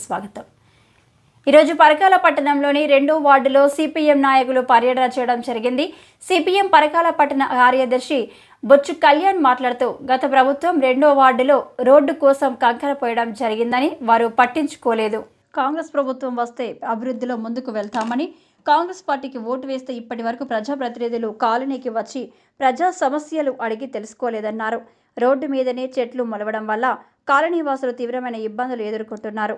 స్వాగతం. ఈరోజు పరకాల పట్టణంలోని 2వ వార్డులో సిపిఎం నాయకులు పర్యటన చేయడం జరిగింది. సిపిఎం పరకాల పట్టణ కార్యదర్శి బొచ్చు కళ్యాణ్ మాట్లాడుతూ గత ప్రభుత్వం 2వ వార్డులో రోడ్డు కోసం కంకర పోయడం జరిగిందని వారు పట్టించుకోలేదు. కాంగ్రెస్ ప్రభుత్వం వస్తే అభివృద్ధిలో ముందుకు వెళ్తామని, కాంగ్రెస్ పార్టీకి ఓటు వేస్తే ఇప్పటి వరకు ప్రజాప్రతినిధులు కాలనీకి వచ్చి ప్రజా సమస్యలు అడిగి తెలుసుకోలేదన్నారు. రోడ్డు మీదనే చెట్లు మొలవడం వల్ల కాలనీవాసులు తీవ్రమైన ఇబ్బందులు ఎదుర్కొంటున్నారు.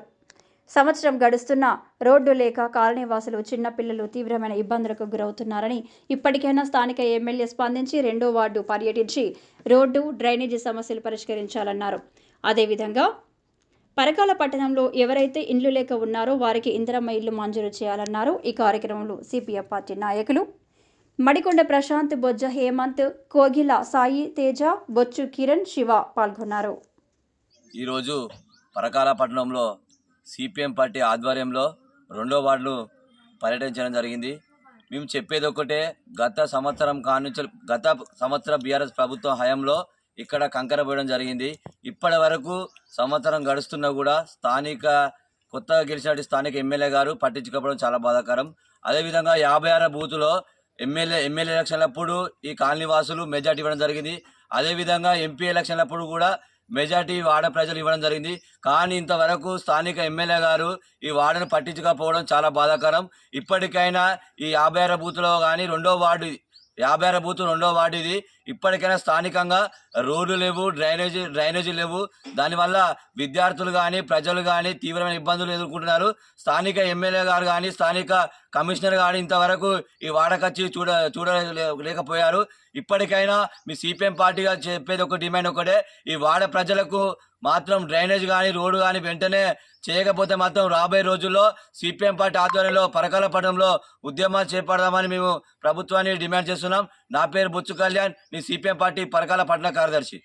సంవత్సరం గడుస్తున్న రోడ్డు లేక కాలనీవాసులు చిన్నపిల్లలు తీవ్రమైన ఇబ్బందులకు గురవుతున్నారని, ఇప్పటికైనా స్థానిక ఎమ్మెల్యే స్పందించి 2వ వార్డు పర్యటించి రోడ్డు డ్రైనేజీ సమస్యలు పరిష్కరించాలన్నారు. అదేవిధంగా పరకాల పట్టణంలో ఎవరైతే ఇండ్లు లేక ఉన్నారో వారికి ఇందిరమ్మ ఇల్లు మంజూరు చేయాలన్నారు. ఈ కార్యక్రమంలో సిపిఎం పార్టీ నాయకులు మడికొండ ప్రశాంత్, బొజ్జ హేమంత్, కోగిల సాయి తేజ, బొచ్చు కిరణ్, శివ పాల్గొన్నారు. ఈరోజు పరకాల పట్టణంలో సిపిఎం పార్టీ ఆధ్వర్యంలో 2వ వార్డులు పర్యటించడం జరిగింది. మేము చెప్పేది ఒకటే, గత సంవత్సరం బీఆర్ఎస్ ప్రభుత్వం హయాంలో ఇక్కడ కంకర పోయడం జరిగింది. ఇప్పటి వరకు సంవత్సరం గడుస్తున్నా కూడా కొత్తగా గెలిచిన స్థానిక ఎమ్మెల్యే గారు పట్టించుకోవడం చాలా బాధాకరం. అదేవిధంగా 56 బూతులో ఎమ్మెల్యే ఎలక్షన్లప్పుడు ఈ కాలనీ వాసులు మెజార్టీ ఇవ్వడం జరిగింది. అదేవిధంగా ఎంపీ ఎలక్షన్లప్పుడు కూడా మెజార్టీ వార్డు ప్రజలు ఇవ్వడం జరిగింది. కానీ ఇంతవరకు స్థానిక ఎమ్మెల్యే గారు ఈ వార్డును పట్టించుకోకపోవడం చాలా బాధాకరం. ఇప్పటికైనా ఈ 56 బూత్లో కానీ 2వ వార్డు 56 బూత్ 2వ వార్డు ఇది, ఇప్పటికైనా స్థానికంగా రోడ్లు లేవు, డ్రైనేజీ లేవు. దానివల్ల విద్యార్థులు కానీ ప్రజలు కానీ తీవ్రమైన ఇబ్బందులు ఎదుర్కొంటున్నారు. స్థానిక ఎమ్మెల్యే గారు కానీ స్థానిక కమిషనర్ కానీ ఇంతవరకు ఈ వాడకచ్చి చూడలేకపోయారు. ఇప్పటికైనా మీ సిపిఎం పార్టీగా చెప్పేది ఒక డిమాండ్ ఒకటే, ఈ వాడ ప్రజలకు మాత్రం డ్రైనేజ్ కానీ రోడ్డు కానీ వెంటనే చేయకపోతే మాత్రం రాబోయే రోజుల్లో సిపిఎం పార్టీ ఆధ్వర్యంలో పరకాల పట్టణంలో ఉద్యమాలు చేపడదామని మేము ప్రభుత్వాన్ని డిమాండ్ చేస్తున్నాం. నా పేరు బొచ్చు కళ్యాణ్, మీ సిపిఎం పార్టీ పరకాల పట్టణ కార్యదర్శి.